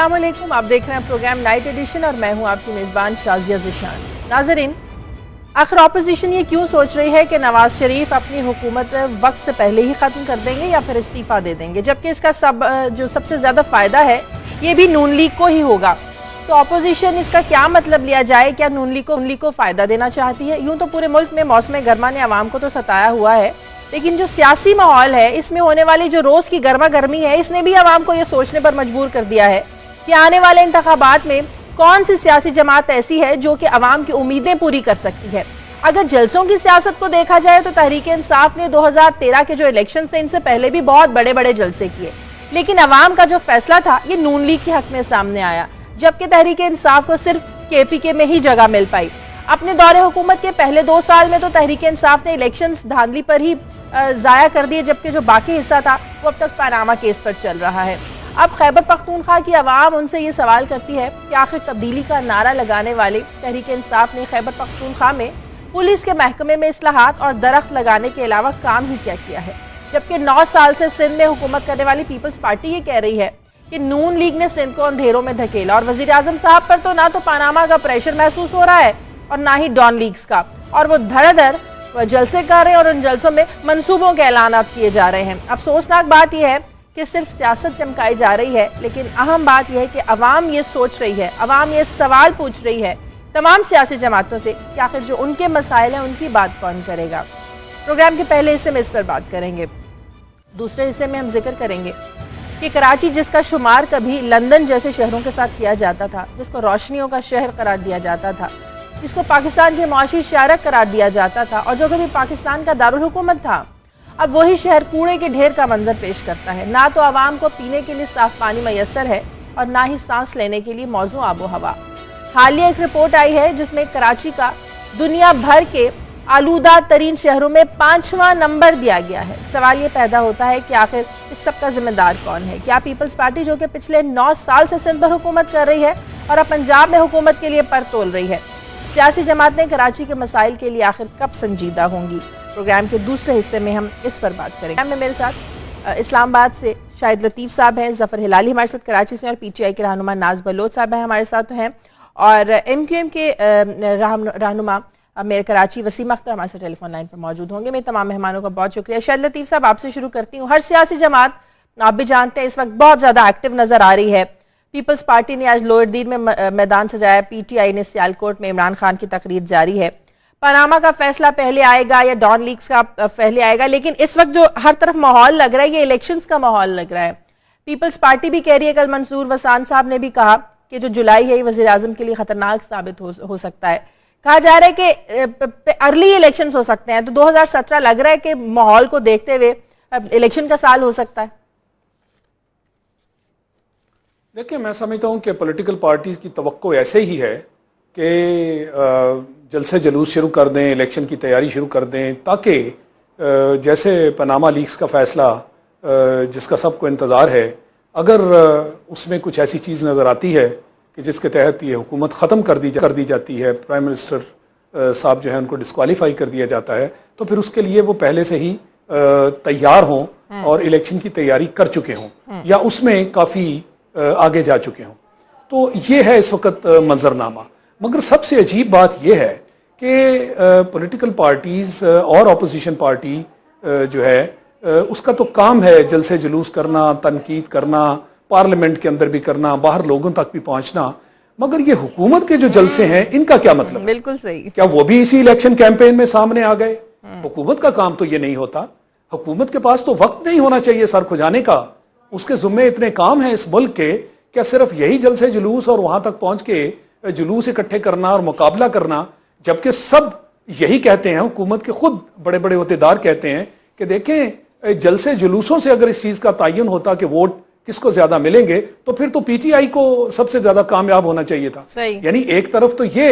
अस्सलाम वालेकुम, आप देख रहे हैं प्रोग्राम नाइट एडिशन और मैं हूं आपकी मेज़बान शाजिया ज़िशान। नाज़रीन, आखिर ऑपोजिशन ये क्यों सोच रही है कि नवाज शरीफ अपनी हुकूमत वक्त से पहले ही ख़त्म कर देंगे या फिर इस्तीफ़ा दे देंगे, जबकि इसका जो सबसे ज़्यादा फ़ायदा है ये भी नून लीग को ही होगा। तो ऑपोजिशन इसका क्या मतलब लिया जाए? क्या नून लीग को फ़ायदा देना चाहती है? यूँ तो पूरे मुल्क में मौसम गर्मा ने आवाम को तो सताया हुआ है, लेकिन जो सियासी माहौल है इसमें होने वाली जो रोज़ की गर्मा गर्मी है इसने भी आवाम को ये सोचने पर मजबूर कर दिया है कि आने वाले इंतखाबात में कौन सी सियासी जमात ऐसी है जो कि अवाम की उम्मीदें पूरी कर सकती है। अगर जलसों की सियासत को देखा जाए तो तहरीक इंसाफ ने 2013 के जो इलेक्शन थे इनसे पहले भी बहुत बड़े बड़े जलसे किए, लेकिन अवाम का जो फैसला था ये नून लीग के हक में सामने आया, जबकि तहरीक इंसाफ को सिर्फ KPK में ही जगह मिल पाई। अपने दौरे हुकूमत के पहले 2 साल में तो तहरीक इंसाफ ने इलेक्शन धांधली पर ही जाया कर दिए, जबकि जो बाकी हिस्सा था वो अब तक पनामा केस पर चल रहा है। अब खैबर पख्तूनख्वा की आवाम उनसे ये सवाल करती है कि आखिर तब्दीली का नारा लगाने वाले तहरीक इंसाफ ने खैबर पख्तूनख्वा में पुलिस के महकमे में इस्लाहात और दरख्त लगाने के अलावा काम ही क्या किया है, जबकि 9 साल से सिंध में हुकूमत करने वाली पीपल्स पार्टी ये कह रही है कि नून लीग ने सिंध को अंधेरों में धकेला और वजीर आजम साहब पर तो ना तो पनामा का प्रेशर महसूस हो रहा है और ना ही डॉन लीग्स का, और वो धड़ाधड़ जलसे कर रहे हैं और उन जलसों में मंसूबों के ऐलान किए जा रहे हैं। अफसोसनाक बात यह है कि सिर्फ सियासत चमकाई जा रही है, लेकिन अहम बात यह है कि अवाम ये सोच रही है, अवाम ये सवाल पूछ रही है तमाम सियासी जमातों से कि आखिर जो उनके मसाइल हैं उनकी बात कौन करेगा। प्रोग्राम के पहले हिस्से में इस पर बात करेंगे। दूसरे हिस्से में हम जिक्र करेंगे कि कराची, जिसका शुमार कभी लंदन जैसे शहरों के साथ किया जाता था, जिसको रोशनियों का शहर करार दिया जाता था, जिसको पाकिस्तान के मुआशी शारक करार दिया जाता था और जो कभी पाकिस्तान का दारुल हुकूमत था, अब वही शहर कूड़े के ढेर का मंजर पेश करता है। ना तो आवाम को पीने के लिए साफ पानी मैसर है और ना ही सांस लेने के लिए मौजूद आबो हवा। हालिया एक रिपोर्ट आई है जिसमें कराची का दुनिया भर के आलूदा तरीन शहरों में 5वां नंबर दिया गया है। सवाल ये पैदा होता है कि आखिर इस सब का जिम्मेदार कौन है? क्या पीपल्स पार्टी, जो कि पिछले 9 साल से सिंध पर हुकूमत कर रही है और अब पंजाब में हुकूमत के लिए पर तोल रही है, सियासी जमातें कराची के मसाइल के लिए आखिर कब संजीदा होंगी? प्रोग्राम के दूसरे हिस्से में हम इस पर बात करेंगे। मेरे साथ इस्लामाबाद से शाहिद लतीफ़ साहब हैं, जफर हिलाली हमारे साथ कराची से, और PTI के रहनुमा नाज बलोच साहब हैं हमारे साथ हैं, और MQM के रहनुमा मेरे कराची वसीम अख्तर हमारे साथ टेलीफोन लाइन पर मौजूद होंगे। मेरे तमाम मेहमानों का बहुत शुक्रिया। शाहिद लतीफ़ साहब, आपसे शुरू करती हूँ। हर सियासी जमात, आप भी जानते हैं, इस वक्त बहुत ज़्यादा एक्टिव नज़र आ रही है। पीपल्स पार्टी ने आज लोअर दीन में मैदान सजाया, PTI ने सियालकोट में इमरान खान की तकरीर जारी है। पनामा का फैसला पहले आएगा या डॉन लीग्स का पहले आएगा, लेकिन इस वक्त जो हर तरफ माहौल लग रहा है ये इलेक्शंस का माहौल लग रहा है। पीपल्स पार्टी भी कह रही है, कल मंसूर वसान साहब ने भी कहा कि जो जुलाई है ये वज़ीर आज़म के लिए खतरनाक साबित हो सकता है। कहा जा रहा है कि अर्ली इलेक्शंस हो सकते हैं, तो 2017 लग रहा है कि माहौल को देखते हुए इलेक्शन का साल हो सकता है। देखिए, मैं समझता हूँ कि पॉलिटिकल पार्टीज की तवक्को ऐसे ही है कि जलसे जुलूस शुरू कर दें, इलेक्शन की तैयारी शुरू कर दें, ताकि जैसे पनामा लीग्स का फैसला जिसका सबको इंतज़ार है, अगर उसमें कुछ ऐसी चीज़ नज़र आती है कि जिसके तहत ये हुकूमत ख़त्म कर दी जाती है, प्राइम मिनिस्टर साहब जो है उनको डिस्क्वालीफाई कर दिया जाता है, तो फिर उसके लिए वो पहले से ही तैयार हों और इलेक्शन की तैयारी कर चुके हों या उसमें काफ़ी आगे जा चुके हों। तो ये है इस वक्त मंजरनामा। मगर सबसे अजीब बात यह है कि पॉलिटिकल पार्टीज और अपोजिशन पार्टी जो है उसका तो काम है जलसे जुलूस करना, तनकीद करना, पार्लियामेंट के अंदर भी करना, बाहर लोगों तक भी पहुंचना, मगर ये हुकूमत के जो जलसे हैं इनका क्या मतलब? बिल्कुल सही। क्या वो भी इसी इलेक्शन कैंपेन में सामने आ गए? हुकूमत का काम तो ये नहीं होता। हुकूमत के पास तो वक्त नहीं होना चाहिए सर खुजाने का। उसके जुम्मे इतने काम हैं इस मुल्क के, क्या सिर्फ यही जलसे जुलूस और वहां तक पहुंच के जुलूस इकट्ठे करना और मुकाबला करना? जबकि सब यही कहते हैं, हुकूमत के खुद बड़े बड़े होतेदार कहते हैं कि देखें, जलसे जुलूसों से अगर इस चीज का तयन होता कि वोट किसको ज्यादा मिलेंगे, तो फिर तो PTI को सबसे ज्यादा कामयाब होना चाहिए था। यानी एक तरफ तो ये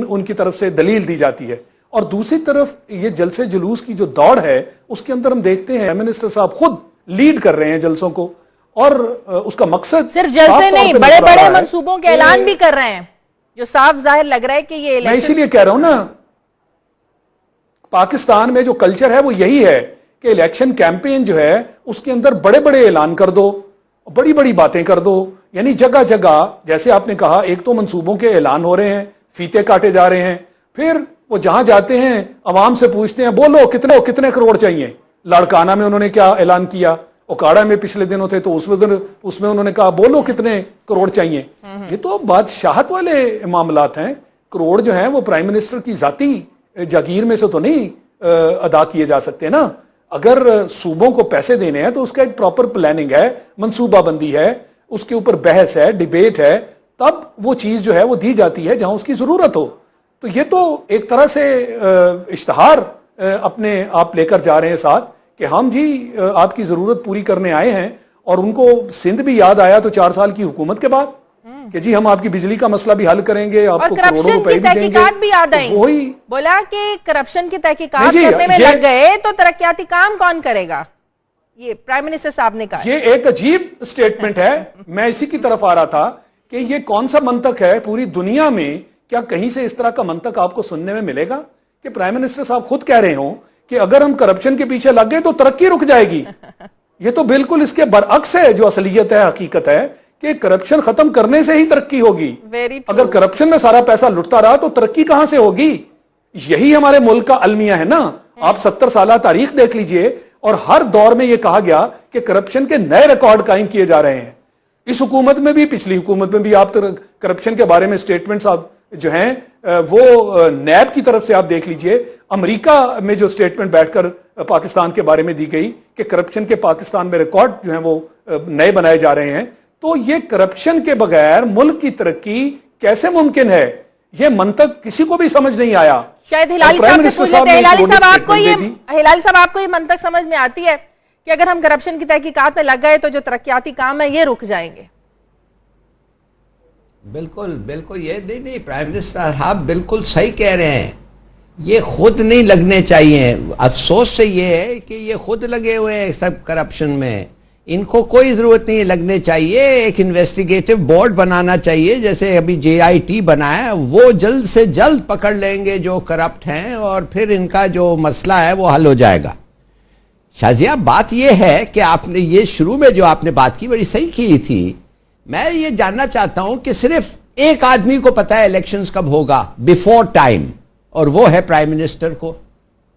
उनकी तरफ से दलील दी जाती है, और दूसरी तरफ ये जलसे जुलूस की जो दौड़ है उसके अंदर हम देखते हैं मिनिस्टर साहब खुद लीड कर रहे हैं जलसों को, और उसका मकसद सिर्फ जलसे नहीं, बड़े बड़े मंसूबों के ऐलान भी कर रहे हैं, जो साफ जाहिर लग रहा है कि ये मैं इसीलिए कह रहा हूं ना, पाकिस्तान में जो कल्चर है वो यही है कि इलेक्शन कैंपेन जो है उसके अंदर बड़े बड़े ऐलान कर दो, बड़ी बड़ी बातें कर दो, यानी जगह जगह जैसे आपने कहा, एक तो मंसूबों के ऐलान हो रहे हैं, फीते काटे जा रहे हैं, फिर वो जहां जाते हैं अवाम से पूछते हैं बोलो कितने करोड़ चाहिए। लाड़काना में उन्होंने क्या ऐलान किया, ओकाड़ा में पिछले दिनों थे तो उसमें उन्होंने कहा बोलो कितने करोड़ चाहिए। ये तो बादशाहत वाले मामलात हैं। करोड़ जो हैं वो प्राइम मिनिस्टर की जाती जागीर में से तो नहीं अदा किए जा सकते ना। अगर सूबों को पैसे देने हैं तो उसका एक प्रॉपर प्लानिंग है, मंसूबाबंदी है, उसके ऊपर बहस है, डिबेट है, तब वो चीज जो है वो दी जाती है जहां उसकी जरूरत हो। तो ये तो एक तरह से इश्तहार अपने आप लेकर जा रहे हैं साथ कि हम जी आपकी जरूरत पूरी करने आए हैं। और उनको सिंध भी याद आया तो 4 साल की हुकूमत के बाद कि जी हम आपकी बिजली का मसला भी हल करेंगे, आपको करोड़ों रुपए भी देंगे। भी याद आई, वही बोला कि करप्शन की तहकीकात करने में लग गए तो तरक्याती काम कौन करेगा, ये प्राइम मिनिस्टर साहब ने कहा। ये एक अजीब स्टेटमेंट है। मैं इसी की तरफ आ रहा था कि ये कौन सा मंतक है पूरी दुनिया में, क्या कहीं से इस तरह का मंतक आपको सुनने में मिलेगा कि प्राइम मिनिस्टर साहब खुद कह रहे हो कि अगर हम करप्शन के पीछे लग गए तो तरक्की रुक जाएगी। ये तो बिल्कुल इसके बरअक्स है जो असलियत है, हकीकत है कि करप्शन खत्म करने से ही तरक्की होगी। अगर करप्शन में सारा पैसा लुटता रहा तो तरक्की कहां से होगी। यही हमारे मुल्क का अलमिया है ना। आप 70 साल तारीख देख लीजिए और हर दौर में यह कहा गया कि करप्शन के नए रिकॉर्ड कायम किए जा रहे हैं। इस हुकूमत में भी, पिछली हुकूमत में भी आप करप्शन के बारे में स्टेटमेंट्स आप जो हैं वो नैब की तरफ से आप देख लीजिए। अमेरिका में जो स्टेटमेंट बैठकर पाकिस्तान के बारे में दी गई कि करप्शन के पाकिस्तान में रिकॉर्ड जो है वो नए बनाए जा रहे हैं। तो ये करप्शन के बगैर मुल्क की तरक्की कैसे मुमकिन है, ये मंतक किसी को भी समझ नहीं आया। शायद हिलाली साहब से पूछ लेते हैं। हिलाली साहब आपको ये मंतक समझ में आती है कि अगर हम करप्शन की तहकीकात में लग गए तो जो तरक्याती काम है ये रुक जाएंगे? बिल्कुल बिल्कुल, ये नहीं, प्राइम मिनिस्टर साहब बिल्कुल सही कह रहे हैं। ये खुद नहीं लगने चाहिए। अफसोस से ये है कि ये खुद लगे हुए हैं सब करप्शन में। इनको कोई ज़रूरत नहीं लगने चाहिए। एक इन्वेस्टिगेटिव बोर्ड बनाना चाहिए, जैसे अभी JIT बनाया, वो जल्द से जल्द पकड़ लेंगे जो करप्ट हैं और फिर इनका जो मसला है वो हल हो जाएगा। शाजिया, बात ये है कि आपने ये शुरू में जो आपने बात की बड़ी सही की थी। मैं ये जानना चाहता हूं कि सिर्फ एक आदमी को पता है इलेक्शंस कब होगा बिफोर टाइम, और वो है प्राइम मिनिस्टर को।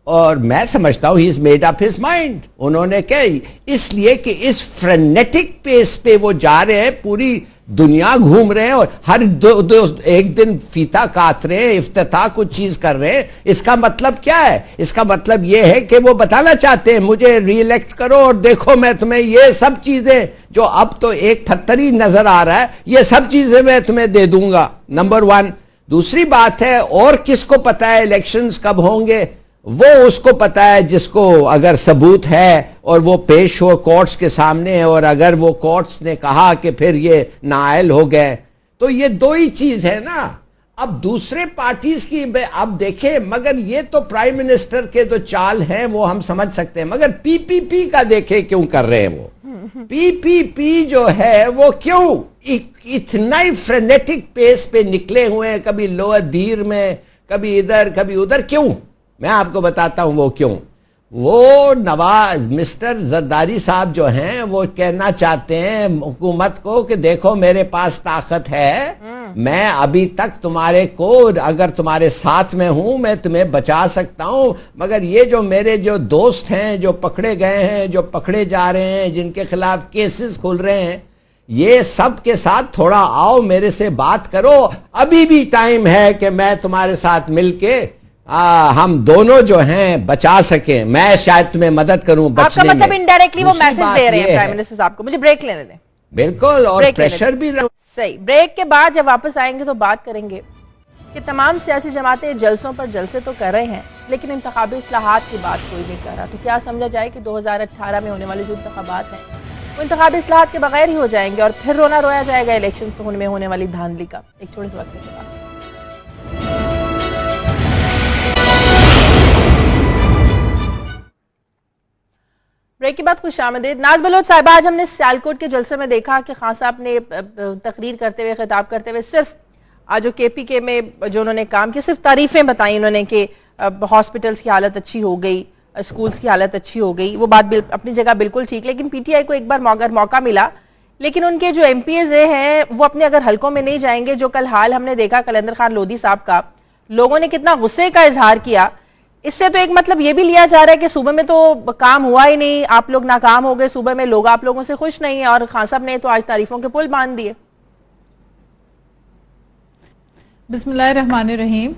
और मैं समझता हूं he is made up his mind. उन्होंने क्या, इसलिए कि इस फ्रेनेटिक पेस पे वो जा रहे हैं, पूरी दुनिया घूम रहे हैं और हर एक दिन फीता काट रहे हैं, इफ्तिताह कुछ चीज कर रहे हैं। इसका मतलब क्या है? इसका मतलब यह है कि वो बताना चाहते हैं मुझे रीइलेक्ट करो और देखो मैं तुम्हें ये सब चीजें जो अब तो एक थत्तरी नजर आ रहा है, ये सब चीजें मैं तुम्हें दे दूंगा। नंबर 1। दूसरी बात है, और किसको पता है इलेक्शंस कब होंगे? वो उसको पता है जिसको अगर सबूत है और वो पेश हो कोर्ट्स के सामने, और अगर वो कोर्ट्स ने कहा कि फिर ये नाअहल हो गए, तो ये दो ही चीज है ना। अब दूसरे पार्टीज की अब देखें, मगर ये तो प्राइम मिनिस्टर के जो चाल हैं वो हम समझ सकते हैं, मगर PPP का देखें क्यों कर रहे हैं वो। PPP जो है वो क्यों इतना ही फ्रेनेटिक पेस पे निकले हुए हैं, कभी लोअर दीर में, कभी इधर कभी उधर, क्यों? मैं आपको बताता हूं वो क्यों। वो नवाज मिस्टर जरदारी साहब जो हैं वो कहना चाहते हैं हुकूमत को कि देखो मेरे पास ताकत है, मैं अभी तक तुम्हारे को अगर तुम्हारे साथ में हूं मैं तुम्हें बचा सकता हूं, मगर ये जो मेरे जो दोस्त हैं जो पकड़े गए हैं, जो पकड़े जा रहे हैं, जिनके खिलाफ केसेस खुल रहे हैं, ये सब के साथ थोड़ा आओ मेरे से बात करो, अभी भी टाइम है कि मैं तुम्हारे साथ मिलके हम दोनों जो हैं बचा सके, मैं शायद तुम्हें मदद करूं बचने में। आपका मतलब इनडायरेक्टली वो मैसेज दे रहे हैं प्राइम मिनिस्टर साहब को। मुझे ब्रेक लेने दें। बिल्कुल, और प्रेशर भी सही। ब्रेक के बाद जब वापस आएंगे तो बात करेंगे कि तमाम सियासी जमातें जलसों पर जलसे तो कर रहे हैं, लेकिन इंतखाबी इस्लाहात की बात कोई नहीं कर रहा। तो क्या समझा जाए कि 2018 में होने वाले जो इंतखाबात हैं वो इंतखाबी इस्लाहात के बगैर ही हो जाएंगे और फिर रोना रोया जाएगा इलेक्शन में होने वाली धांधली का। एक छोटे से वक्त के बाद ब्रेक के बाद खुश आमदीद। नाज बलोच साहिबा, आज हमने सियालकोट के जलसे में देखा कि खान साहब ने तकरीर करते हुए, खिताब करते हुए सिर्फ आज जो KPK में जो उन्होंने काम किया, सिर्फ तारीफें बताई उन्होंने कि हॉस्पिटल्स की हालत अच्छी हो गई, स्कूल्स की हालत अच्छी हो गई। वो बात अपनी जगह बिल्कुल ठीक, लेकिन PTI को एक बार अगर मौका मिला लेकिन उनके जो एमपीएज हैं वो अपने अगर हलकों में नहीं जाएंगे, जो कल हाल हमने देखा कलंदर खान लोधी साहब का, लोगों ने कितना गुस्से का इजहार किया, इससे तो एक मतलब ये भी लिया जा रहा है कि सूबे में तो काम हुआ ही नहीं, आप लोग नाकाम हो गए, सूबे में लोग आप लोगों से खुश नहीं है, और खान साहब ने तो आज तारीफों के पुल बांध दिए। बिस्मिल्लाहिर्रहमानिर्रहीम।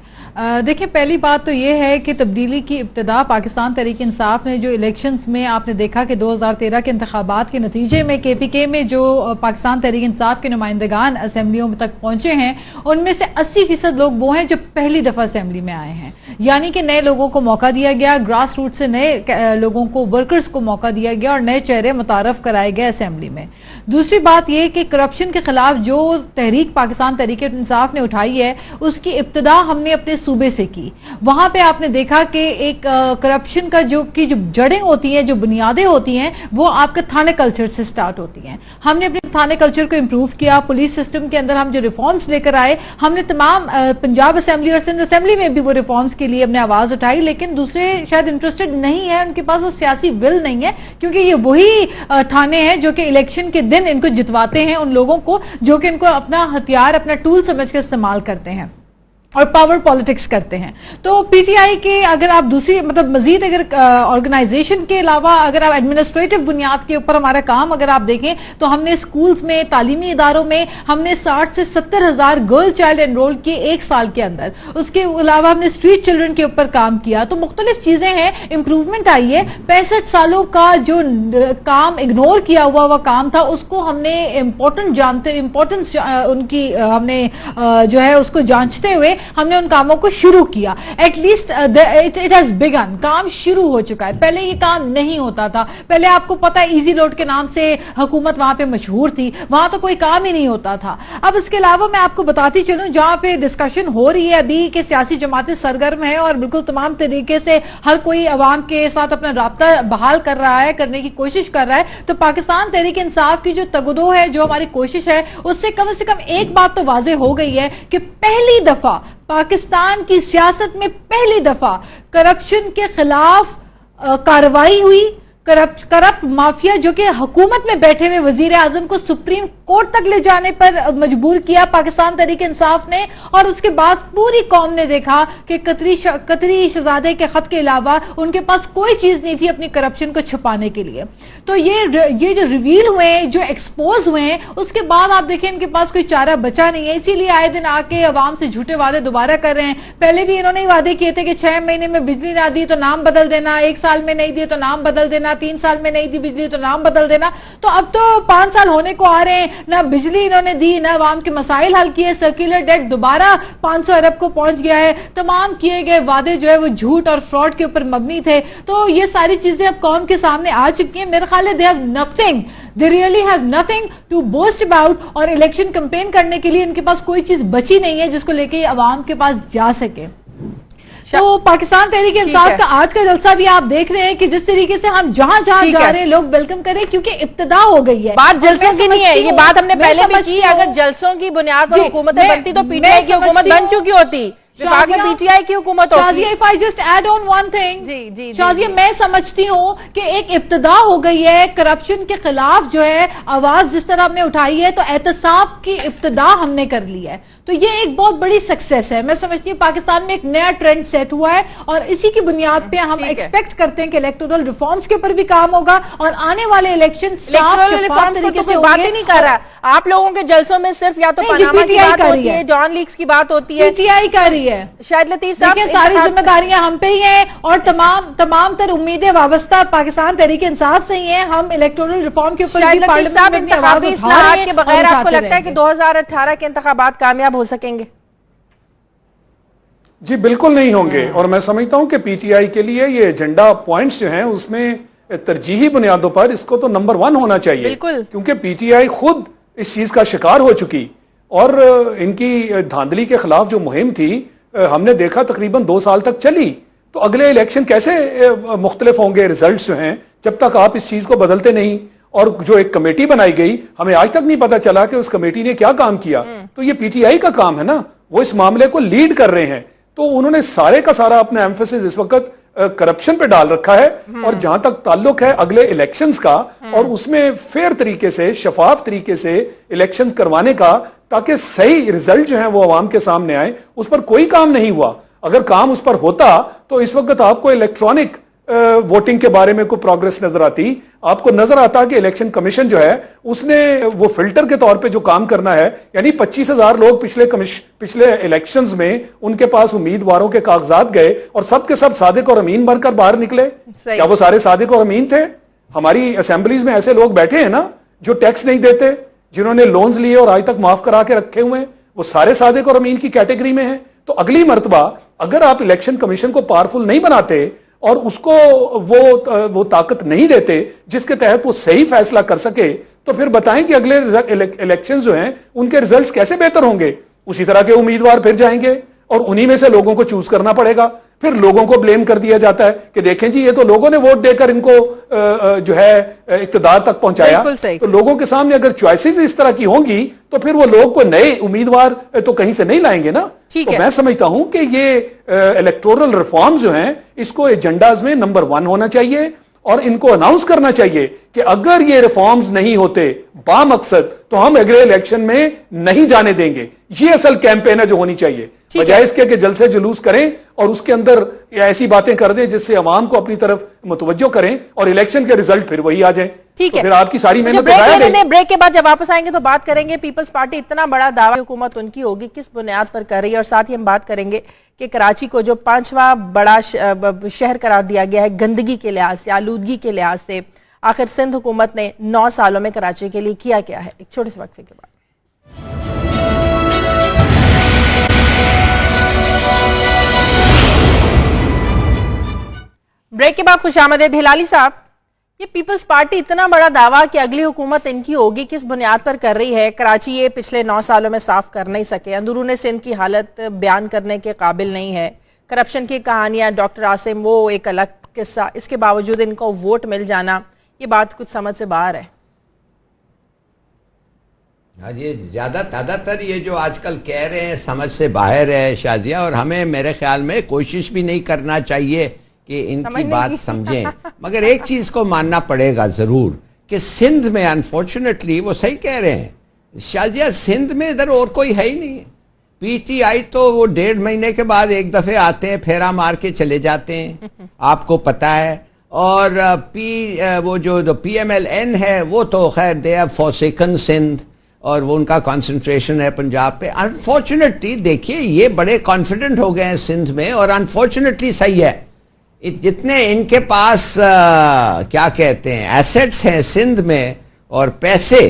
देखिए, पहली बात तो ये है कि तब्दीली की इब्तिदा पाकिस्तान तहरीक इंसाफ ने जो इलेक्शंस में आपने देखा कि 2013 के इंतखाबात के नतीजे में केपीके में जो पाकिस्तान तहरीक इंसाफ के नुमाइंदगान असम्बलियों तक पहुंचे हैं, उनमें से 80% लोग वो हैं जो पहली दफ़ा असम्बली में आए हैं, यानी कि नए लोगों को मौका दिया गया, ग्रास रूट से नए लोगों को, वर्कर्स को मौका दिया गया और नए चेहरे मुतारफ कराए गए असम्बली में। दूसरी बात यह कि करप्शन के खिलाफ जो तहरीक पाकिस्तान तहरीक इंसाफ ने उठाई है, उसकी इब्तिदा हमने अपने सूबे से की। वहां पे आपने देखा कि एक करप्शन का जो जड़ें होती हैं, जो बुनियादें होती हैं, वो आपके थाने कल्चर से स्टार्ट होती हैं। हमने अपने थाने कल्चर को इंप्रूव किया, पुलिस सिस्टम के अंदर हम जो रिफॉर्म्स लेकर आए, हमने तमाम पंजाब असेंबली और सिंध असेंबली में भी वो रिफॉर्म्स के लिए हमने आवाज उठाई, लेकिन दूसरे शायद इंटरेस्टेड नहीं है, उनके पास वो सियासी विल नहीं है, क्योंकि ये वही थाने हैं जो कि इलेक्शन के दिन इनको जितवाते हैं, उन लोगों को जो कि इनको अपना हथियार, अपना टूल समझ कर इस्तेमाल करते हैं और पावर पॉलिटिक्स करते हैं। तो पीटीआई के अगर आप दूसरी मतलब मजीद अगर ऑर्गेनाइजेशन के अलावा अगर आप एडमिनिस्ट्रेटिव बुनियाद के ऊपर हमारा काम अगर आप देखें, तो हमने स्कूल्स में, तालीमी इदारों में हमने 60 से 70 हजार गर्ल चाइल्ड एनरोल किए 1 साल के अंदर। उसके अलावा हमने स्ट्रीट चिल्ड्रन के ऊपर काम किया। तो मुख्तलिफ चीजें हैं, इंप्रूवमेंट आई है। 65 सालों का जो काम इग्नोर किया हुआ काम था, उसको हमने इंपॉर्टेंस उनकी हमने जो है उसको जांचते हुए हमने उन कामों को शुरू किया। एटलीस्ट इट हैज बिगन, काम शुरू हो चुका है। पहले ये काम नहीं होता था। पहले आपको पता है इजी लोड के नाम से हुकूमत वहां पे मशहूर थी, वहां तो कोई काम ही नहीं होता था। अब इसके अलावा मैं आपको बताती चलूं, जहां पे डिस्कशन हो रही है अभी कि सियासी जमातें सरगर्म है और बिल्कुल तमाम तरीके से हर कोई अवाम के साथ अपना राब्ता बहाल कर रहा है, करने की कोशिश कर रहा है, तो पाकिस्तान तहरीक इंसाफ की जो तगदो है, जो हमारी कोशिश है, उससे कम एक बात तो वाजे हो गई है कि पहली दफा पाकिस्तान की सियासत में पहली दफा करप्शन के खिलाफ कार्रवाई हुई। करप्ट माफिया जो कि हुकूमत में बैठे हुए वजीर आजम को सुप्रीम कोर्ट तक ले जाने पर मजबूर किया पाकिस्तान तहरीक इंसाफ ने, और उसके बाद पूरी कौम ने देखा कि कतरी शहजादे के खत के अलावा उनके पास कोई चीज नहीं थी अपनी करप्शन को छुपाने के लिए। तो ये जो रिवील हुए हैं, जो एक्सपोज हुए हैं, उसके बाद आप देखें इनके पास कोई चारा बचा नहीं है। इसीलिए आए दिन आके अवाम से झूठे वादे दोबारा कर रहे हैं। पहले भी इन्होंने वादे किए थे कि 6 महीने में बिजली ना दी तो नाम बदल देना, 1 साल में नहीं दिए तो नाम बदल देना, 3 साल में नहीं दी बिजली तो नाम बदल देना। तो अब तो 5 साल होने को आ रहे हैं, ना बिजली इन्होंने दी, ना अवाम के मसाइल हल किए, सर्कुलर डेट दोबारा 500 अरब को पहुंच गया है। तमाम किए गए वादे जो है वो झूठ और फ्रॉड के ऊपर मबनी थे। तो ये सारी चीजें अब कौम के सामने आ चुकी हैं। मेरे ख्याल है they really have nothing to boast about, और इलेक्शन कैंपेन करने के लिए इनके पास कोई चीज बची नहीं है जिसको लेके अवाम के पास जा सके। तो पाकिस्तान तहरीक इंसाफ का आज का जलसा भी आप देख रहे हैं कि जिस तरीके से हम जहां जा रहे हैं लोग वेलकम करें, क्योंकि इब्तिदा हो गई है। बात जलसों की नहीं है, ये बात हमने पहले भी की। अगर जलसों की बुनियाद पर हुकूमतें बनती तो पीटीआई की हुकूमत बन चुकी होती, विभाग में पीटीआई की हुकूमत होती। If I just add on one thing, Shazia, मैं समझती हूँ कि एक इब्तिदा हो गई है करप्शन के खिलाफ जो है आवाज जिस तरह हमने उठाई है, तो एहतसाब की इब्तिदा हमने कर ली है। तो ये एक बहुत बड़ी सक्सेस है। मैं समझती हूँ पाकिस्तान में एक नया ट्रेंड सेट हुआ है, और इसी की बुनियाद पे हम एक्सपेक्ट करते हैं कि इलेक्टोरल रिफॉर्म्स के ऊपर भी काम होगा, और आने वाले इलेक्शन तरीके से बात ही नहीं कर रहा। आप लोगों के जलसों में सिर्फ या तो पनामा की बात होती है, डॉन लीक्स की बात होती है, पीटीआई कर रही है। शाहिद लतीफ साहब, सारी जिम्मेदारियां हम पे ही हैं, और तमाम तर उम्मीदें वाबस्ता पाकिस्तान तहरीक इंसाफ से ही हैं। हम इलेक्टोरल रिफॉर्म के ऊपर इंतखाबी इस्लाहात के बगैर आपको लगता है कि 2018 के इंतखाबात कामयाब हो सकेंगे? जी बिल्कुल नहीं होंगे। और मैं समझता हूं कि पीटीआई के लिए ये एजेंडा पॉइंट्स जो हैं उसमें तरजीही बुनियादों पर इसको तो नंबर 1 होना चाहिए, क्योंकि पीटीआई खुद इस चीज का शिकार हो चुकी, और इनकी धांधली के खिलाफ जो मुहिम थी हमने देखा तकरीबन 2 साल तक चली। तो अगले इलेक्शन कैसे मुख्तलिफ होंगे रिजल्ट्स जो हैं, जब तक आप इस चीज को बदलते नहीं। और जो एक कमेटी बनाई गई, हमें आज तक नहीं पता चला कि उस कमेटी ने क्या काम किया। तो ये पीटीआई का काम है ना, वो इस मामले को लीड कर रहे हैं। तो उन्होंने सारे का सारा अपना एम्फेसिस इस वक्त करप्शन पे डाल रखा है। और जहां तक ताल्लुक है अगले इलेक्शंस का और उसमें फेयर तरीके से, शफाफ तरीके से इलेक्शंस करवाने का, ताकि सही रिजल्ट जो है वो आवाम के सामने आए, उस पर कोई काम नहीं हुआ। अगर काम उस पर होता तो इस वक्त आपको इलेक्ट्रॉनिक वोटिंग के बारे में कोई प्रोग्रेस नजर आती, आपको नजर आता कि इलेक्शन कमीशन जो है उसने वो फिल्टर के तौर पे जो काम करना है, यानी 25,000 लोग पिछले इलेक्शंस में उनके पास उम्मीदवारों के कागजात गए और सब के सब सादिक और अमीन बनकर बाहर निकले। क्या वो सारे सादिक और अमीन थे? हमारी असेंबलीज में ऐसे लोग बैठे हैं ना जो टैक्स नहीं देते, जिन्होंने लोन्स लिए और आज तक माफ करा के रखे हुए हैं, वो सारे सादिक और अमीन की कैटेगरी में हैं। तो अगली मर्तबा अगर आप इलेक्शन कमीशन को पावरफुल नहीं बनाते और उसको वो ताकत नहीं देते जिसके तहत वो सही फैसला कर सके, तो फिर बताएं कि अगले इलेक्शंस जो हैं उनके रिजल्ट्स कैसे बेहतर होंगे। उसी तरह के उम्मीदवार फिर जाएंगे और उन्हीं में से लोगों को चूज करना पड़ेगा। फिर लोगों को ब्लेम कर दिया जाता है कि देखें जी ये तो लोगों ने वोट देकर इनको जो है इक्तदार तक पहुंचाया। तो लोगों के सामने अगर चॉइसेस इस तरह की होंगी तो फिर वो लोग को नए उम्मीदवार तो कहीं से नहीं लाएंगे ना। तो मैं समझता हूं कि ये इलेक्टोरल रिफॉर्म्स जो हैं इसको एजेंडाज में नंबर 1 होना चाहिए और इनको अनाउंस करना चाहिए कि अगर ये रिफॉर्म्स नहीं होते बामकसद तो हम अगले इलेक्शन में नहीं जाने देंगे। ये असल कैंपेन है जो होनी चाहिए, बजाय इसके कि जलसे जुलूस करें और उसके अंदर ऐसी बातें कर दें जिससे अवाम को अपनी तरफ मुतवज्जो करें और इलेक्शन के रिजल्ट फिर वही आ जाए। ठीक है, फिर आपकी सारी मेहनत ब्रेक के बाद जब वापस आएंगे तो बात करेंगे पीपल्स पार्टी इतना बड़ा दावा हुकूमत उनकी होगी किस बुनियाद पर कर रही है, और साथ ही हम बात करेंगे कि कराची को जो 5वां बड़ा शहर करार दिया गया है गंदगी के लिहाज से, आलूदगी के लिहाज से, आखिर सिंध हुकूमत ने 9 सालों में कराची के लिए किया क्या है। एक छोटे से वक्फे के बाद ब्रेक के बाद खुशामदीद। हिलाली साहब, ये पीपल्स पार्टी इतना बड़ा दावा कि अगली हुकूमत इनकी होगी किस बुनियाद पर कर रही है? कराची ये पिछले 9 सालों में साफ कर नहीं सके, अंदरूनी सिंध की हालत बयान करने के काबिल नहीं है, करप्शन की कहानियां, डॉक्टर आसिम वो एक अलग किस्सा, इसके बावजूद इनको वोट मिल जाना, ये बात कुछ समझ से बाहर है। ये ज्यादातर ये जो आजकल कह रहे हैं समझ से बाहर है शाजिया, और हमें मेरे ख्याल में कोशिश भी नहीं करना चाहिए कि इनकी बात समझें। मगर एक चीज को मानना पड़ेगा जरूर कि सिंध में अनफॉर्चुनेटली वो सही कह रहे हैं शाजिया, सिंध में इधर और कोई है ही नहीं। पीटीआई तो वो 1.5 महीने के बाद एक दफे आते हैं, फेरा मार के चले जाते हैं, आपको पता है। और वो जो PMLN है वो तो खैर दे हैव फॉरसेकन सिंध और वो उनका कंसंट्रेशन है पंजाब पे। अनफॉर्चुनेटली देखिए ये बड़े कॉन्फिडेंट हो गए हैं सिंध में, और अनफॉर्चुनेटली सही है जितने इनके पास क्या कहते हैं एसेट्स हैं सिंध में और पैसे,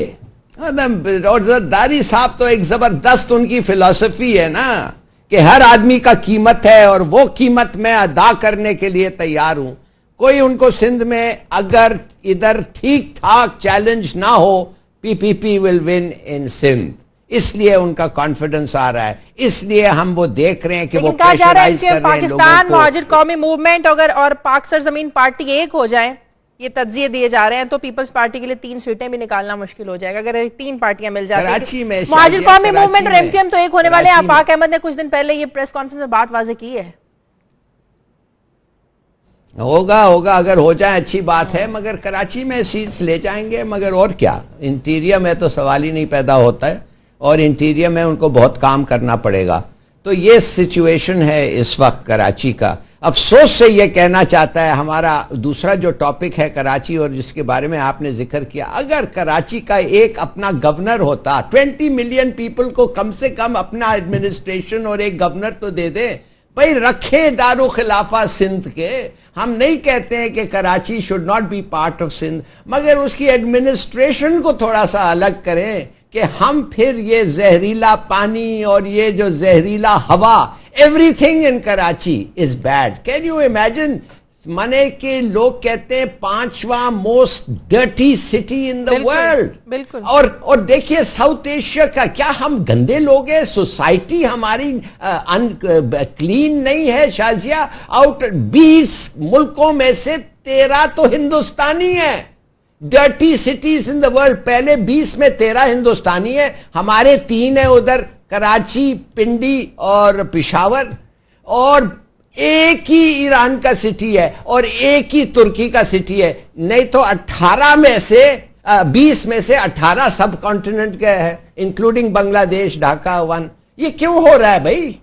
और जरदारी साहब तो एक जबरदस्त उनकी फिलॉसफी है ना कि हर आदमी का कीमत है और वो कीमत मैं अदा करने के लिए तैयार हूं। कोई उनको सिंध में अगर इधर ठीक ठाक चैलेंज ना हो, PPP will win in Sindh, इसलिए उनका कॉन्फिडेंस आ रहा है, इसलिए हम वो देख रहे हैं कि वो प्रेशराइज कर रहे हैं पाकिस्तान मुहाजिर कौमी मूवमेंट और पाक सरजमीन पार्टी एक हो जाए, ये तज्जिए दिए जा रहे हैं, तो पीपल्स पार्टी के लिए 3 सीटें भी निकालना मुश्किल हो जाएगा अगर 3 पार्टियां मिल जाती हैं। कराची में मुहाजिर कौमी मूवमेंट और MQM तो एक होने वाले हैं। आफाक अहमद ने कुछ दिन पहले ये प्रेस कॉन्फ्रेंस में बात वाज़ेह की है। होगा अगर हो जाए अच्छी बात है, मगर कराची में सीट्स ले जाएंगे, मगर और क्या, इंटीरियर में तो सवाल ही नहीं पैदा होता है, और इंटीरियर में उनको बहुत काम करना पड़ेगा। तो ये सिचुएशन है इस वक्त कराची का। अफसोस से ये कहना चाहता है हमारा दूसरा जो टॉपिक है कराची, और जिसके बारे में आपने जिक्र किया, अगर कराची का एक अपना गवर्नर होता, 20 मिलियन पीपल को कम से कम अपना एडमिनिस्ट्रेशन और एक गवर्नर तो दे दे भाई, रखे दारू खिलाफा सिंध के। हम नहीं कहते हैं कि Karachi should not be part of Sindh, मगर उसकी एडमिनिस्ट्रेशन को थोड़ा सा अलग करें कि हम फिर ये जहरीला पानी और ये जो जहरीला हवा, everything in Karachi is bad. Can you imagine, माने कि लोग कहते हैं 5वां most dirty city in the world. बिल्कुल। और देखिए साउथ एशिया का, क्या हम गंदे लोग हैं? सोसाइटी हमारी क्लीन नहीं है शाजिया। आउट 20 मुल्कों में से 13 तो हिंदुस्तानी है। Dirty cities in the world, पहले 20 में 13 हिंदुस्तानी है, हमारे 3 है उधर, कराची, पिंडी और पिशावर। और एक ही ईरान का सिटी है और एक ही तुर्की का सिटी है, नहीं तो 18 में से 20 में से 18 सब कॉन्टिनेंट के हैं, इंक्लूडिंग बांग्लादेश, ढाका 1। ये क्यों हो रहा है भाई?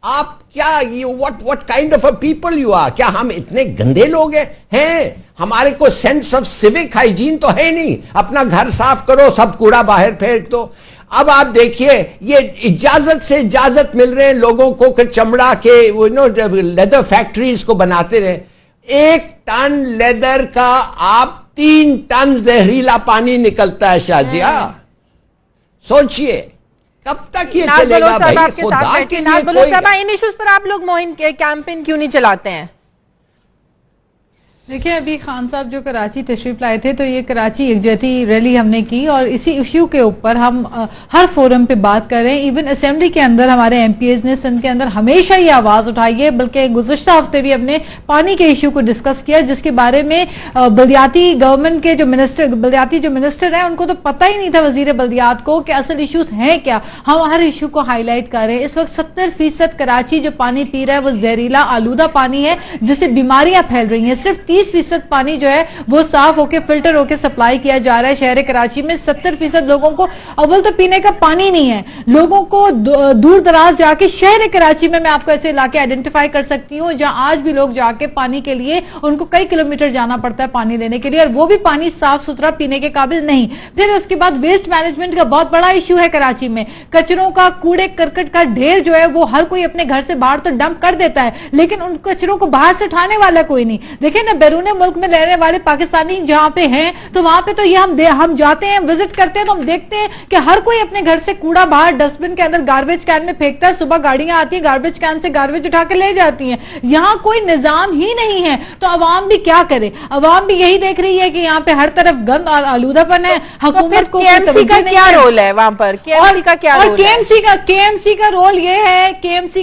आप क्या, what kind of a people you are? क्या हम इतने गंदे लोग हैं? हमारे को सेंस ऑफ सिविक हाइजीन तो है नहीं। अपना घर साफ करो, सब कूड़ा बाहर फेंक दो। अब आप देखिए, ये इजाजत से इजाजत मिल रहे हैं लोगों को कि चमड़ा के लेदर फैक्ट्रीज को बनाते रहे। 1 टन लेदर का आप 3 टन जहरीला पानी निकलता है शाजिया। सोचिए कब तक ये चलेगा भाई? खुदा के लिए कोई इन इश्यूज पर आप लोग मुहिम कैंपेन क्यों नहीं चलाते हैं? देखिए, अभी खान साहब जो कराची तशरीफ लाए थे तो ये कराची यकजहती रैली हमने की और इसी इश्यू के ऊपर हम हर फोरम पे बात कर रहे हैं। इवन असेंबली के अंदर हमारे एमपीएस ने सिंध के अंदर हमेशा ये आवाज उठाई है, बल्कि गुज़श्ता हफ्ते भी हमने पानी के इश्यू को डिस्कस किया, जिसके बारे में बल्दियाती गवर्नमेंट के बल्दियाती जो मिनिस्टर हैं उनको तो पता ही नहीं था, वजीर बल्दियात को, कि असल इश्यूज हैं क्या। हम हर इश्यू को हाईलाइट कर रहे हैं। इस वक्त 70% कराची जो पानी पी रहा है वो जहरीला आलूदा पानी है, जिससे बीमारियां फैल रही हैं। सिर्फ 30% पानी जो है वो साफ होकर फिल्टर होकर सप्लाई किया जा रहा है शहर कराची में। 70% लोगों को अव्वल तो पीने का पानी नहीं है। लोगों को दूर दराज जाके शहर कराची में मैं आपको ऐसे इलाके आइडेंटिफाई कर सकती हूँ जहां आज भी लोग जाके पानी के लिए उनको कई किलोमीटर जाना पड़ता है पानी लेने के लिए, और वो भी पानी साफ सुथरा पीने के काबिल नहीं। फिर उसके बाद वेस्ट मैनेजमेंट का बहुत बड़ा इश्यू है कराची में। कचरों का, कूड़े करकट का ढेर जो है वो हर कोई अपने घर से बाहर तो डंप कर देता है, लेकिन उन कचरों को बाहर से उठाने वाला कोई नहीं। देखिए ना, बैरून मुल्क में रहने वाले पाकिस्तानी जहां पे हैं तो वहां पे तो ये हम जाते हैं, विजिट करते हैं तो हम देखते हैं कि हर कोई अपने घर से कूड़ा बाहर डस्टबिन के अंदर गार्बेज कैन में फेंकता है। सुबह गाड़ियां आती हैं, गार्बेज कैन से गार्बेज उठा के ले जाती हैं। यहाँ कोई निजाम ही नहीं है, तो अवाम भी क्या करे? अवाम भी यही देख रही है कि यहाँ पे हर तरफ गंद और आलूदापन है। हुकूमत को केएमसी का क्या रोल है वहां पर? केएमसी का क्या रोल है? केएमसी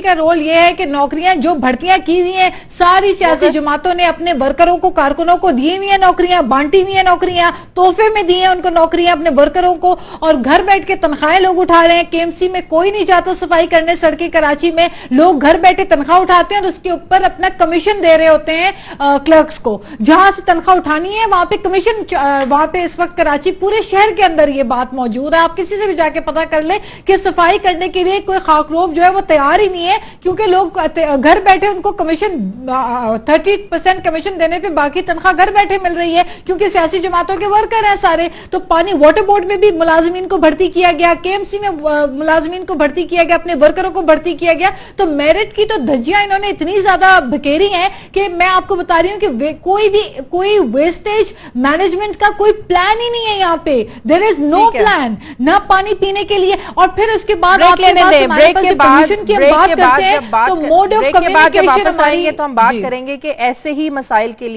का रोल ये है कि नौकरियां जो भर्तियां की हुई हैं, सारी सियासी जमातों ने अपने वर्करों को, कारकुनों को दी हुई है नौकरियां, बांटी हुई है नौकरियां, तोहफे में दी है उनको नौकरियां अपने वर्करों को, और घर बैठ के तनख्वाहें लोग उठा रहे हैं। केएमसी में कोई नहीं जाता सफाई करने सड़कें कराची में, लोग घर बैठे तनख्वाह उठाते हैं और उसके ऊपर अपना कमीशन दे रहे होते हैं क्लर्क्स को। जहां से तनख्वाह उठानी है वहां पे कमीशन, वहां पे इस वक्त कराची पूरे शहर के अंदर ये बात मौजूद है। आप किसी से भी जाके पता कर ले कि सफाई करने के लिए कोई खाकरोब जो है वो तैयार ही नहीं है, क्योंकि लोग घर बैठे उनको कमीशन 30% कमीशन देने पे बाकी तनख्वाह घर बैठे मिल रही है, क्योंकि सियासी जमातों के वर्कर हैं सारे। तो पानी वाटर बोर्ड में भी मुलाजिमीन को भर्ती किया गया, केएमसी में मुलाजिमीन को भर्ती किया गया, अपने वर्करों को भर्ती किया गया। तो मेरिट की तो धज्जियां इन्होंने इतनी ज्यादा बखेरी हैं कि मैं आपको बता रही हूं कि कोई वेस्टेज मैनेजमेंट का कोई प्लान ही नहीं है यहाँ पे। देयर इज नो प्लान, ना पानी पीने के लिए। और फिर उसके बाद ब्रेक के बाद हम बात करेंगे कि ऐसे ही मसाइल के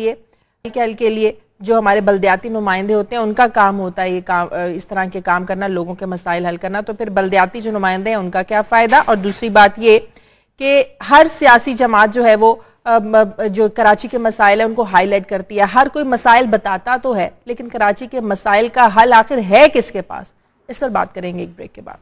लिए जो हमारे बल्दियाती नुमाइंदे होते हैं उनका काम होता है, ये काम, इस तरह के काम करना, लोगों के मसाइल हल करना। तो फिर बल्दियाती जो नुमाइंदे हैं उनका क्या फायदा? और दूसरी बात ये कि हर सियासी जमात जो है वो जो कराची के मसाइल है उनको हाईलाइट करती है। हर कोई मसाइल बताता तो है, लेकिन कराची के मसाइल का हल आखिर है किसके पास? इस पर बात करेंगे एक ब्रेक के बाद।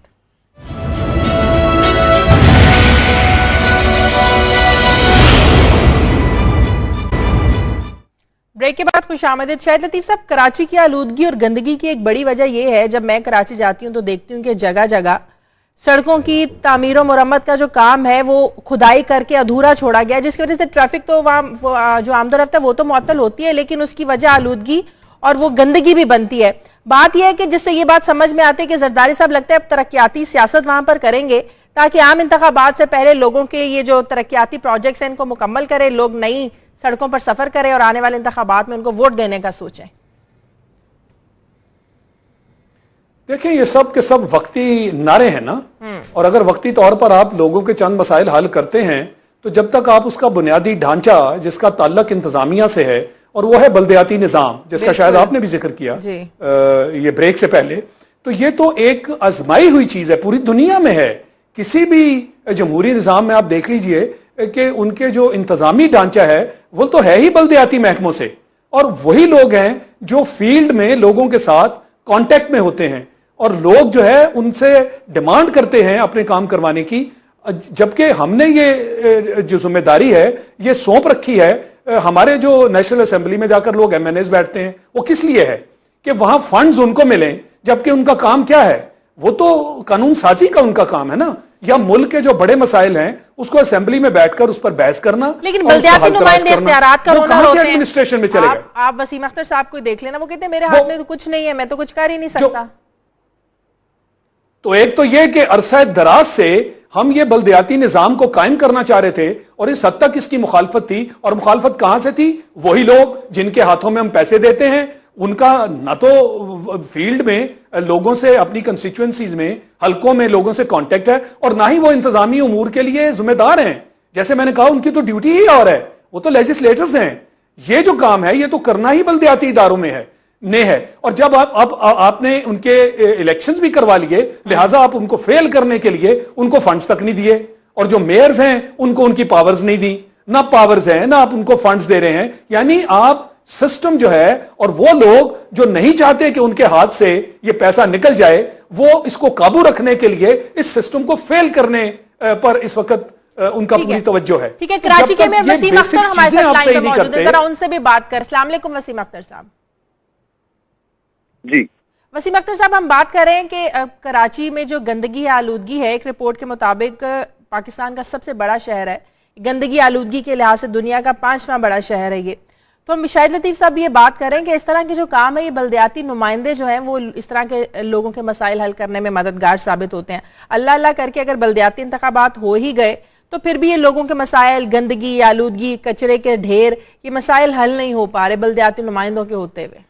ब्रेक के बाद खुशामदीद। शाहिद लतीफ साहब, कराची की आलूदगी और गंदगी की एक बड़ी वजह यह है, जब मैं कराची जाती हूँ तो देखती हूँ कि जगह जगह सड़कों की तामीर और मुरम्मत का जो काम है वो खुदाई करके अधूरा छोड़ा गया है, जिसकी वजह से ट्रैफिक तो वहाँ जो आमदोरफ्त है वो तो मुअत्तल होती है, लेकिन उसकी वजह आलूदगी और वो गंदगी भी बनती है। बात यह है कि जिससे ये बात समझ में आती है कि जरदारी साहब लगता है अब तरक्याती सियासत वहां पर करेंगे ताकि आम इंतखाबात से पहले लोगों के ये जो तरक्याती प्रोजेक्ट्स हैं इनको मुकम्मल करें, लोग नई सड़कों पर सफर करें और आने वाले इंतखाबात में उनको वोट देने का सोचें। देखिए, ये सब के सब वक्ती नारे हैं ना, और अगर वक्ती तौर पर आप लोगों के चंद मसाइल हल करते हैं तो जब तक आप उसका बुनियादी ढांचा जिसका ताल्लुक इंतजामिया से है, और वो है बल्दियाती निज़ाम जिसका शायद आपने भी जिक्र किया ये ब्रेक से पहले, तो ये तो एक आजमाई हुई चीज है, पूरी दुनिया में है। किसी भी जमहूरी निज़ाम में आप देख लीजिए कि उनके जो इंतजामी ढांचा है वो तो है ही बल्दियाती महकमों से, और वही लोग हैं जो फील्ड में लोगों के साथ कांटेक्ट में होते हैं और लोग जो है उनसे डिमांड करते हैं अपने काम करवाने की। जबकि हमने ये जो जिम्मेदारी है ये सौंप रखी है, हमारे जो नेशनल असेंबली में जाकर लोग MNAs बैठते हैं वो किस लिए है कि वहां फंड्स उनको मिलें, जबकि उनका काम क्या है, वो तो कानून साजी का उनका काम है ना, या मुल्क के जो बड़े मसाइल हैं उसको असेंबली में बैठकर उस पर बहस करना। लेकिन बल्दियाती नुमाइंदे इख्तियारात का होना होते हैं। एडमिनिस्ट्रेशन में चले गए। आप वसीम अख्तर साहब को देख लेना, वो कहते हैं मेरे हाथ में तो कुछ नहीं है, मैं तो कुछ कर ही नहीं सकता। तो एक तो ये कि अरसा दराज से हम ये बल्दियाती निजाम को कायम करना चाह रहे थे और इस हद तक इसकी मुखालफत थी, और मुखालफत कहां से थी, वही लोग जिनके हाथों में हम पैसे देते हैं, उनका ना तो फील्ड में लोगों से, अपनी कंस्टिट्यूएंसीज में, हलकों में लोगों से कांटेक्ट है, और ना ही वो इंतजामी उमूर के लिए जिम्मेदार हैं। जैसे मैंने कहा, उनकी तो ड्यूटी ही और है, वो तो लेजिस्लेटर्स हैं। ये जो काम है ये तो करना ही बल्दियाती इदारों में है। और जब आपने उनके इलेक्शंस भी करवा लिए, लिहाजा आप उनको फेल करने के लिए उनको फंड्स तक नहीं दिए, और जो मेयर्स हैं उनको उनकी पावर्स नहीं दी, ना पावर्स हैं ना आप उनको फंड्स दे रहे हैं। यानी आप सिस्टम जो है, और वो लोग जो नहीं चाहते कि उनके हाथ से ये पैसा निकल जाए, वो इसको काबू रखने के लिए इस सिस्टम को फेल करने पर इस वक्त उनका पूरी तवज्जो है। ठीक है, कराची के मेयर वसीम अख्तर हमारे साथ लाइन पर मौजूद है, जरा उनसे भी बात कर। अस्सलाम वालेकुम वसीम अख्तर साहब। जी वसीम अख्तर साहब, हम बात कर रहे हैं कि कराची में जो गंदगी आलूदगी है, एक रिपोर्ट के मुताबिक पाकिस्तान का सबसे बड़ा शहर है, गंदगी आलूदगी के लिहाज से दुनिया का 5वां बड़ा शहर है ये। तो हम शाहिद लतीफ साहब ये बात करें कि इस तरह के जो काम है, ये बल्दियाती नुमाइंदे जो हैं वो इस तरह के लोगों के मसाइल हल करने में मददगार साबित होते हैं। अल्लाह अल्लाह करके अगर बल्दियाती इंतखाबात हो ही गए तो फिर भी ये लोगों के मसाइल, गंदगी, आलूदगी, कचरे के ढेर, ये मसाइल हल नहीं हो पा रहे बल्दियाती नुमाइंदों के होते हुए।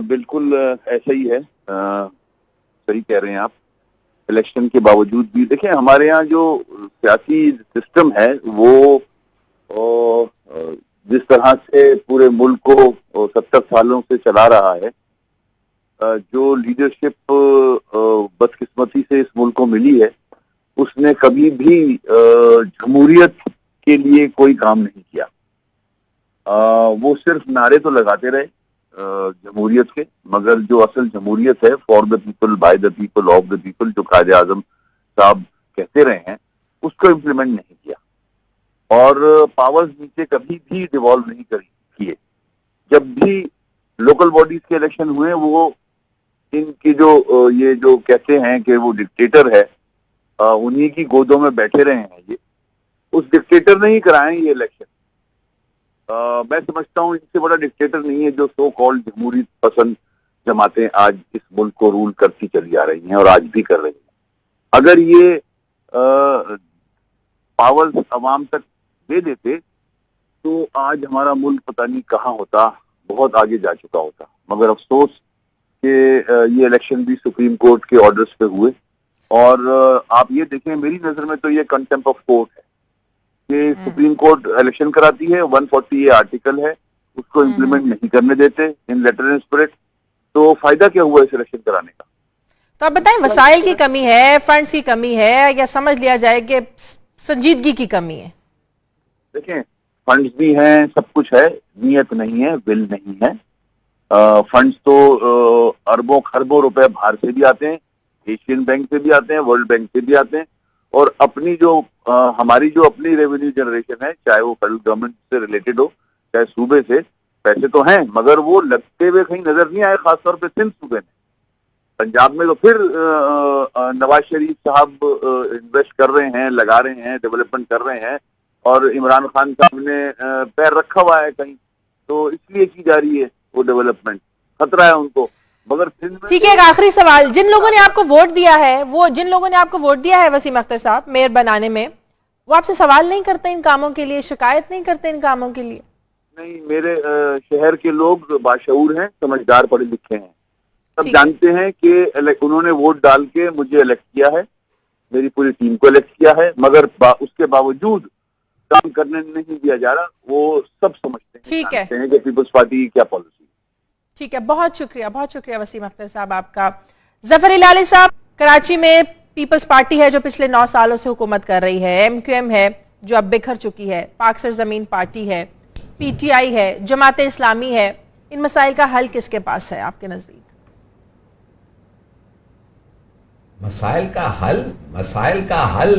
बिल्कुल ऐसा ही है, सही कह रहे हैं आप। इलेक्शन के बावजूद भी देखिए, हमारे यहाँ जो सियासी सिस्टम है वो जिस तरह से पूरे मुल्क को 70 सालों से चला रहा है, जो लीडरशिप बदकिस्मती से इस मुल्क को मिली है, उसने कभी भी जमहूरियत के लिए कोई काम नहीं किया। वो सिर्फ नारे तो लगाते रहे जमहूरियत के, मगर जो असल जमहूरियत है, for the people, by the people, of the people, जो कायदे आजम साहब कहते रहे हैं, उसको इम्प्लीमेंट नहीं किया। और पावर्स नीचे कभी भी डिवॉल्व नहीं किए। जब भी लोकल बॉडीज के इलेक्शन हुए, वो इनकी जो ये जो कहते हैं कि वो डिक्टेटर है, उन्हीं की गोदों में बैठे रहे हैं। ये उस डिक्टेटर ने ही कराए ये इलेक्शन। मैं समझता हूँ इनसे बड़ा डिक्टेटर नहीं है जो सो कॉल्ड जमहूरी पसंद जमातें आज इस मुल्क को रूल करती चली आ रही हैं और आज भी कर रही हैं। अगर ये पावर्स अवाम तक दे देते तो आज हमारा मुल्क पता नहीं कहाँ होता, बहुत आगे जा चुका होता। मगर अफसोस कि ये इलेक्शन भी सुप्रीम कोर्ट के ऑर्डर्स पे हुए। और आप ये देखें, मेरी नजर में तो ये कंटेम्प्ट ऑफ कोर्ट है कि सुप्रीम कोर्ट इलेक्शन कराती है, 140 ये आर्टिकल है, उसको इम्प्लीमेंट नहीं करने देते इन लेटर एंड स्पिरिट। तो फायदा क्या हुआ इस इलेक्शन कराने का? तो आप बताएं, वसाइल की कमी है, फंड्स की कमी है, या समझ लिया जाए कि संजीदगी की कमी है? देखें, फंड्स भी हैं, सब कुछ है, नीयत नहीं है, विल नहीं है। फंड्स तो अरबों खरबों रुपए बाहर से भी आते हैं, एशियन बैंक से भी आते हैं, वर्ल्ड बैंक से भी आते हैं। और अपनी जो हमारी जो अपनी रेवेन्यू जनरेशन है, चाहे वो फेडरल गवर्नमेंट से रिलेटेड हो, चाहे सूबे से, पैसे तो हैं, मगर वो लगते हुए कहीं नजर नहीं आए, खासतौर पे सिंध सूबे में। पंजाब में तो फिर नवाज शरीफ साहब इन्वेस्ट कर रहे हैं, लगा रहे हैं, डेवलपमेंट कर रहे हैं, और इमरान खान साहब ने पैर रखा हुआ है कहीं, तो इसलिए की जा रही है वो डेवलपमेंट। खतरा है उनको। मगर ठीक है, एक आखिरी सवाल, जिन लोगों ने आपको वोट दिया है, वो जिन लोगों ने आपको वोट दिया है वसीम अख्तर साहब मेयर बनाने में, वो आपसे सवाल नहीं करते इन कामों के लिए, शिकायत नहीं करते इन कामों के लिए? नहीं, मेरे शहर के लोग बाशऊर हैं, समझदार, पढ़े लिखे हैं, सब जानते हैं कि उन्होंने वोट डाल के मुझे इलेक्ट किया है, मेरी पूरी टीम को इलेक्ट किया है, मगर उसके बावजूद काम करने नहीं दिया जा रहा। वो सब समझते हैं, ठीक है कि पीपल्स पार्टी की क्या पॉलिसी। ठीक है, बहुत शुक्रिया वसीम अख्तर साहब आपका। जफर इलाली साहब, कराची में पीपल्स पार्टी है जो पिछले 9 सालों से हुकूमत कर रही है, MQM है जो अब बिखर चुकी है, पाक सरजमीन पार्टी है, PTI है, जमात इस्लामी है, इन मसाइल का हल किसके पास है आपके नजदीक? मसाइल का हल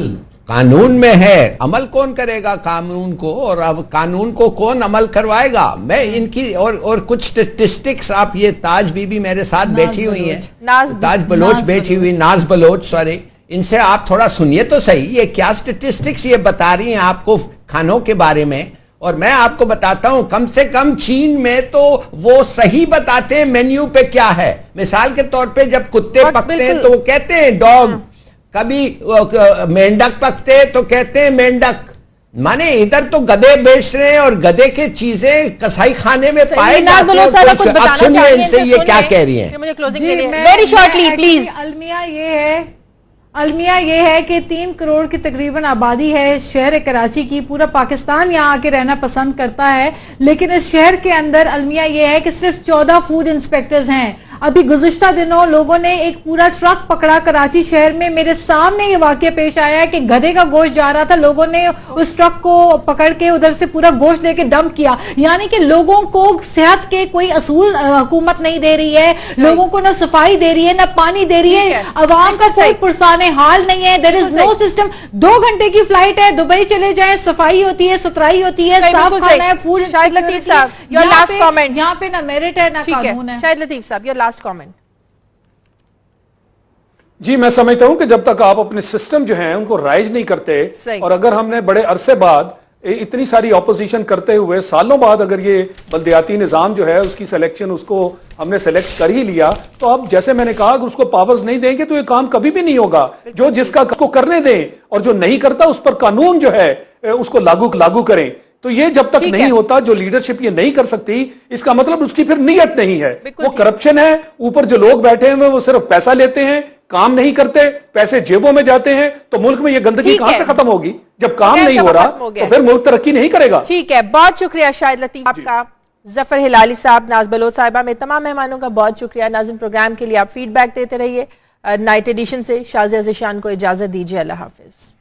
कानून में है। अमल कौन करेगा कानून को, और अब कानून को कौन अमल करवाएगा? मैं इनकी और कुछ स्टेटिस्टिक्स, आप ये ताज बीबी मेरे साथ बैठी हुई हैं, ताज बलोच बैठी हुई, नाज बलोच सॉरी, इनसे आप थोड़ा सुनिए तो सही, ये क्या स्टेटिस्टिक्स ये बता रही हैं आपको खानों के बारे में। और मैं आपको बताता हूं, कम से कम चीन में तो वो सही बताते हैं मेन्यू पे क्या है। मिसाल के तौर पे जब कुत्ते पकते हैं तो वो कहते हैं डॉग, कभी मेंढक पकते हैं तो कहते हैं मेंढक। माने इधर तो गधे बेच रहे हैं और गधे के चीजें कसाई खाने में पाए जाते हैं। अब सुनिए इनसे ये क्या कह रही हैं। Very shortly please. अलमिया ये है कि 3 करोड़ की तकरीबन आबादी है शहर कराची की। पूरा पाकिस्तान यहाँ आके रहना पसंद करता है, लेकिन इस शहर के अंदर अलमिया ये है कि सिर्फ 14 फूड इंस्पेक्टर्स हैं। अभी गुज़िश्ता दिनों लोगों ने एक पूरा ट्रक पकड़ा कराची शहर में। मेरे सामने ये वाकया पेश आया है कि गधे का गोश्त जा रहा था, लोगों ने उस ट्रक को पकड़ के उधर से पूरा गोश्त लेके डंप किया। यानी कि लोगों को सेहत के कोई असूल हुकूमत नहीं दे रही है, लोगों को ना सफाई दे रही है ना पानी दे रही है, अवाम का कोई पुरसाने हाल नहीं है। There is no system. 2 घंटे की फ्लाइट है, दुबई चले जाए, सफाई होती है, सुथराई होती है, साफ खाना है, फूड। शाहिद लतीफ साहब योर लास्ट कमेंट। यहाँ पे ना मेरिट है ना कानून है। शाहिद लतीफ साहब योर लास्ट कमेंट। जी, मैं समझता हूं कि जब तक आप अपने सिस्टम जो हैं उनको राइज नहीं करते, और अगर हमने बड़े अरसे बाद इतनी सारी ऑपोजिशन करते हुए सालों बाद अगर ये बल्दियाती निज़ाम जो है उसकी सिलेक्शन उसको हमने सेलेक्ट कर ही लिया, तो अब जैसे मैंने कहा उसको पावर्स नहीं देंगे तो ये काम कभी भी नहीं होगा। जो जिसका को करने दें और जो नहीं करता उस पर कानून जो है उसको लागू करें। तो ये जब तक नहीं होता, जो लीडरशिप ये नहीं कर सकती, इसका मतलब उसकी फिर नीयत नहीं है, वो करप्शन है। ऊपर जो लोग बैठे हैं वो सिर्फ पैसा लेते हैं, काम नहीं करते, पैसे जेबों में जाते हैं। तो मुल्क में ये गंदगी कहां से खत्म होगी जब काम नहीं हो रहा? तो फिर मुल्क तरक्की नहीं करेगा। ठीक है, बहुत शुक्रिया शाहिद लतीफ आपका, जफर हिलाली साहब, नाज बलोच साहिबा, में तमाम मेहमानों का बहुत शुक्रिया। नाज़रीन, प्रोग्राम के लिए आप फीडबैक देते रहिए। नाइट एडिशन से शाज़िया ज़िशान को इजाजत दीजिए। अल्लाह हाफिज।